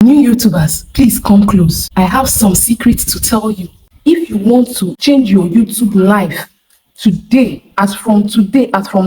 new YouTubers, please come close. I have some secrets to tell you. If you want to change your YouTube life today, as from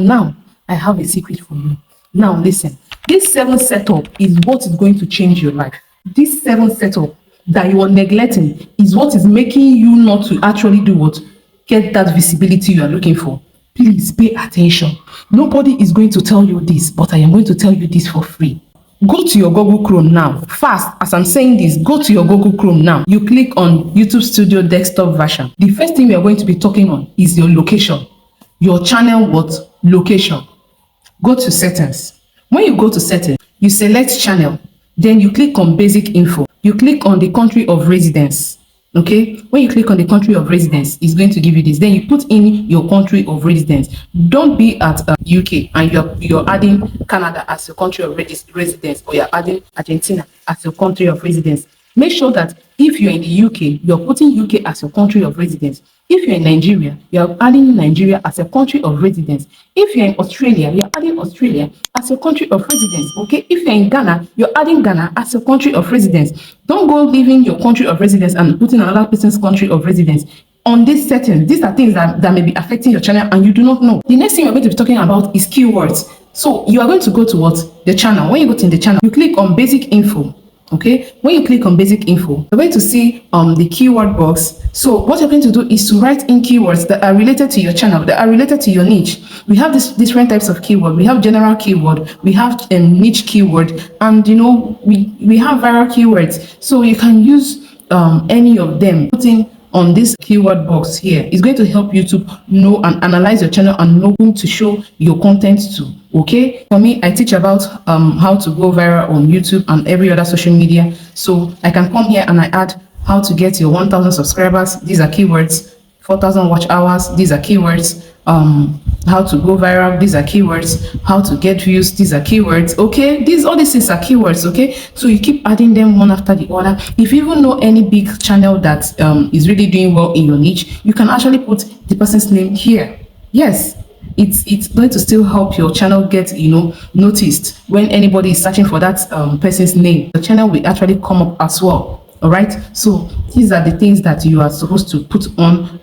now, I have a secret for you. Now listen, this 7 setup is what is going to change your life. This 7 setup that you are neglecting is what is making you not to actually do what? Get that visibility you are looking for. Please pay attention. Nobody is going to tell you this, but I am going to tell you this for free. Go to your Google Chrome now. Fast, as I'm saying this, go to your Google Chrome now. You click on YouTube Studio desktop version. The first thing we are going to be talking on is your location. Your channel what? Location. Go to settings. When you go to settings, you select channel. Then you click on basic info. You click on the country of residence. Okay, when you click on the country of residence, it's going to give you this. Then you put in your country of residence. Don't be at UK and you're adding Canada as your country of residence, or you're adding Argentina as your country of residence. Make sure that if you're in the UK, you're putting UK as your country of residence. If you're in Nigeria, you're adding Nigeria as a country of residence. If you're in Australia, you're adding Australia as your country of residence. Okay, if you're in Ghana, you're adding Ghana as your country of residence. Don't go leaving your country of residence and putting another person's country of residence. On this setting, these are things that may be affecting your channel and you do not know. The next thing we're going to be talking about is keywords. So you are going to go to what? The channel. When you go to the channel, you click on basic info. Okay, when you click on basic info, you're going to see the keyword box. So what you're going to do is to write in keywords that are related to your channel, that are related to your niche. We have these different types of keyword. We have general keyword, we have niche keyword, and we have viral keywords. So you can use any of them. Putting on this keyword box here is going to help you to know and analyze your channel and know whom to show your content to. Okay, for me, I teach about how to go viral on YouTube and every other social media. So I can come here and I add how to get your 1,000 subscribers. These are keywords. 4,000 watch hours. These are keywords. How to go viral. These are keywords. How to get views. These are keywords. Okay, all these things are keywords. Okay, so you keep adding them one after the other. If you even know any big channel that is really doing well in your niche, you can actually put the person's name here. Yes, it's going to still help your channel get noticed. When anybody is searching for that person's name, the channel will actually come up as well. All right, so these are the things that you are supposed to put on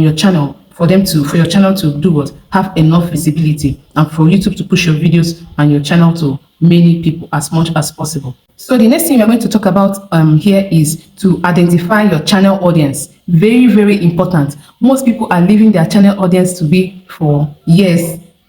your channel for your channel to do what? Have enough visibility, and for YouTube to push your videos and your channel to many people as much as possible. So the next thing we're going to talk about here is to identify your channel audience. Very, very important. Most people are leaving their channel audience to be for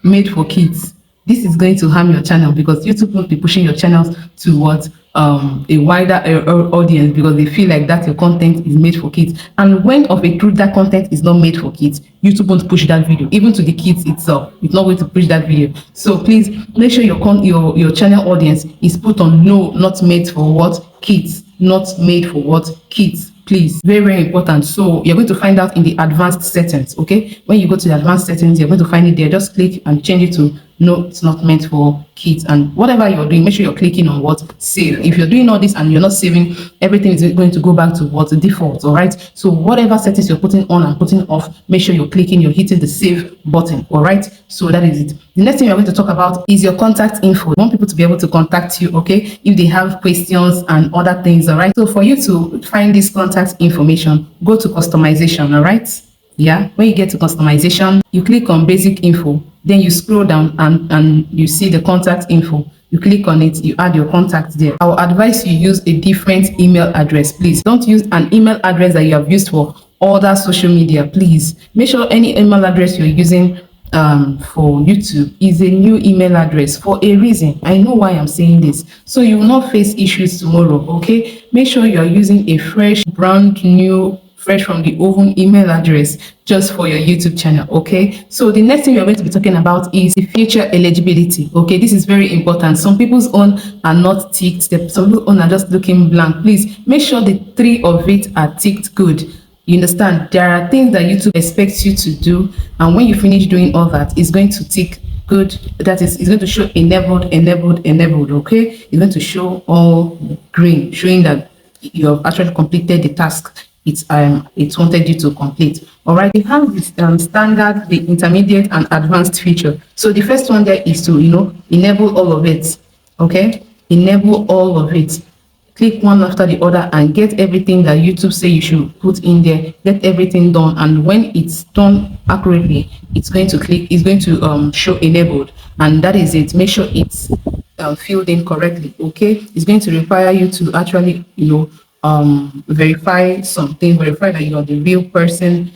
made for kids. This is going to harm your channel because YouTube won't be pushing your channels towards a wider audience, because they feel like that your content is made for kids. And when of a truth that content is not made for kids, YouTube won't push that video even to the kids itself. It's not going to push that video. So please make sure your channel audience is put on no, not made for what? Kids. Not made for what? Kids. Please, very, very important. So you're going to find out in the advanced settings. Okay, when you go to the advanced settings, you're going to find it there. Just click and change it to no, it's not meant for kids. And whatever you're doing, make sure you're clicking on what? Save. If you're doing all this and you're not saving, everything is going to go back to what? The default. All right, so whatever settings you're putting on and putting off, make sure you're hitting the save button. All right, so that is it. The next thing we're going to talk about is your contact info. You want people to be able to contact you, okay, if they have questions and other things. All right, so for you to find this contact information, go to customization. All right, yeah, when you get to customization, you click on basic info, then you scroll down and you see the contact info. You click on it, you add your contact there. I will advise you use a different email address. Please don't use an email address that you have used for other social media. Please make sure any email address you're using for YouTube is a new email address for a reason. I know why I'm saying this, so you will not face issues tomorrow. Okay, make sure you are using a fresh, brand new, fresh from the oven email address just for your YouTube channel. Okay, so the next thing we're going to be talking about is the feature eligibility. Okay, this is very important. Some people's own are not ticked, some people's own are just looking blank. Please make sure the 3 of it are ticked good. You understand, there are things that YouTube expects you to do, and when you finish doing all that, it's going to tick good. That is, it's going to show enabled. Okay, it's going to show all green, showing that you have actually completed the task it wanted you to complete. All right, we have this standard, the intermediate, and advanced feature. So the first one there is to enable all of it. Okay, enable all of it. click one after the other and get everything that YouTube say you should put in there. Get everything done, and when it's done accurately, it's going to show enabled, and that is it. Make sure it's filled in correctly. Okay, it's going to require you to actually verify something, verify that you're the real person,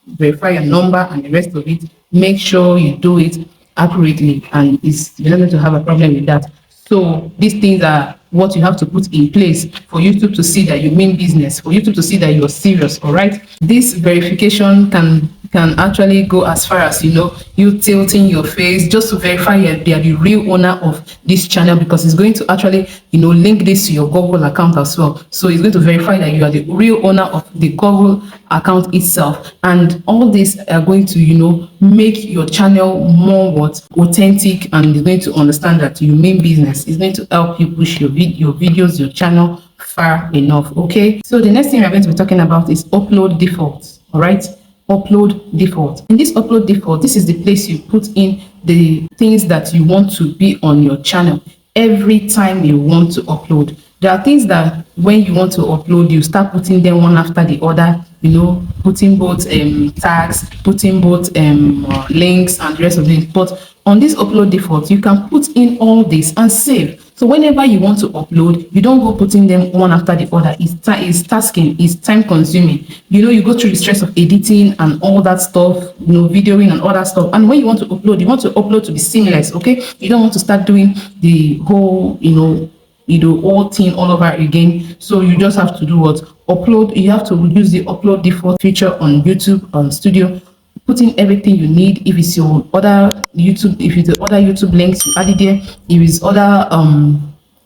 verify your number and the rest of it. Make sure you do it accurately, and you're not going to have a problem with that. So these things are what you have to put in place for YouTube to see that you mean business, for YouTube to see that you're serious. All right, this verification can actually go as far as you tilting your face just to verify they are the real owner of this channel, because it's going to actually link this to your Google account as well. So it's going to verify that you are the real owner of the Google account itself, and all these are going to make your channel more authentic, and it's going to understand that you mean business. It's going to help you push your videos, your channel far enough. Okay, so the next thing we're going to be talking about is upload defaults. All right, upload default. In this upload default, this is the place you put in the things that you want to be on your channel every time you want to upload. There are things that when you want to upload, you start putting them one after the other, putting both tags, putting both links and the rest of it. But on this upload default, you can put in all this and save. So whenever you want to upload, you don't go putting them one after the other. It's tasking, it's time consuming. You go through the stress of editing and all that stuff, videoing and all that stuff. And when you want to upload to be seamless, okay? You don't want to start doing the whole, all thing all over again. So you just have to do what? Upload. You have to use the upload default feature on YouTube Studio. Put in everything you need. If it's your other YouTube links, you add it there. If it's other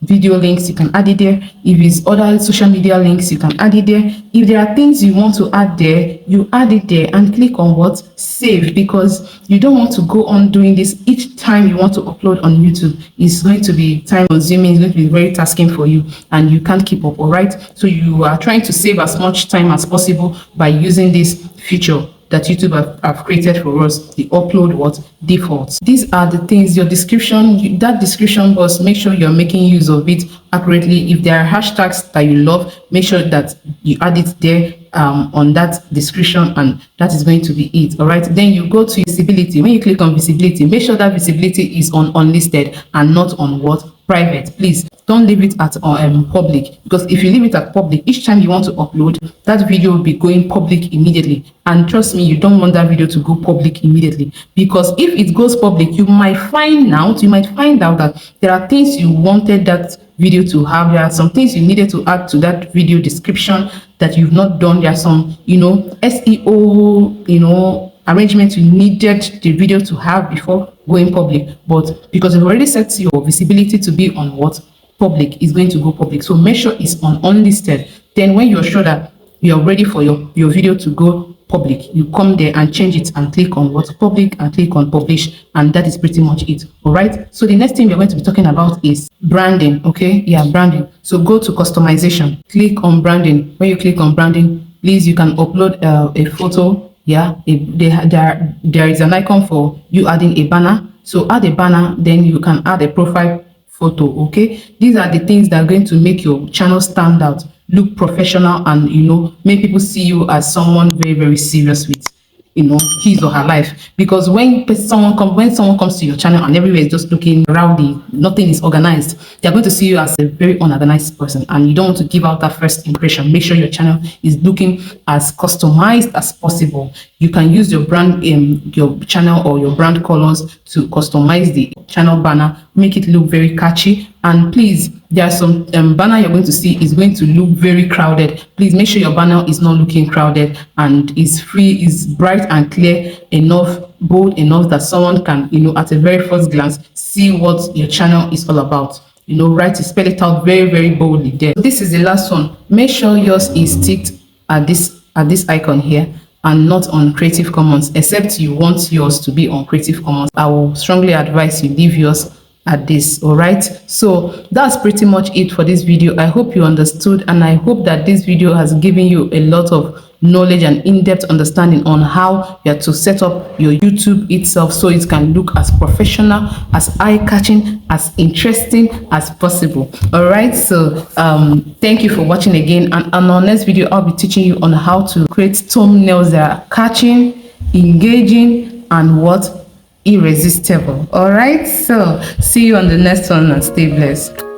video links, you can add it there. If it's other social media links, you can add it there. If there are things you want to add there, you add it there and click on what? Save, because you don't want to go on doing this each time you want to upload on YouTube. It's going to be time consuming, it's going to be very tasking for you, and you can't keep up. All right, so you are trying to save as much time as possible by using this feature that YouTube have created for us, the upload defaults. These are the things, your description, that description box, make sure you're making use of it accurately. If there are hashtags that you love, make sure that you add it there on that description, and that is going to be it. All right, then you go to visibility. When you click on visibility, make sure that visibility is on unlisted and not on private. Please don't leave it at public, because if you leave it at public, each time you want to upload, that video will be going public immediately. And trust me, you don't want that video to go public immediately, because if it goes public, you might find out that there are things you wanted that video to have. There are some things you needed to add to that video description that you've not done. There are some SEO arrangement you needed the video to have before going public, but because you've already set your visibility to be on public, is going to go public. So make sure it's on unlisted. Then when you're sure that you're ready for your video to go public, you come there and change it and click on public and click on publish, and that is pretty much it. All right, so the next thing we're going to be talking about is branding. Okay, branding. So go to customization, click on branding. When you click on branding, please, you can upload a photo. There is an icon for you adding a banner. So add a banner, then you can add a profile photo. Okay, these are the things that are going to make your channel stand out, look professional, and make people see you as someone very, very serious with his or her life. Because when someone comes to your channel and everywhere is just looking rowdy, nothing is organized, they're going to see you as a very unorganized person, and you don't want to give out that first impression. Make sure your channel is looking as customized as possible. You can use your brand your channel or your brand colors to customize the channel banner, make it look very catchy. And please, there are some banner you're going to see is going to look very crowded. Please make sure your banner is not looking crowded and is bright and clear enough, bold enough that someone can, at a very first glance, see what your channel is all about. Spell it out very, very boldly there. This is the last one. Make sure yours is ticked at this icon here and not on Creative Commons, except you want yours to be on Creative Commons. I will strongly advise you leave yours at this. All right, so that's pretty much it for this video. I hope you understood, and I hope that this video has given you a lot of knowledge and in-depth understanding on how you are to set up your YouTube itself so it can look as professional, as eye-catching, as interesting as possible. All right, so thank you for watching again, and on our next video I'll be teaching you on how to create thumbnails that are catching, engaging, and what irresistible. All right, so see you on the next one and stay blessed.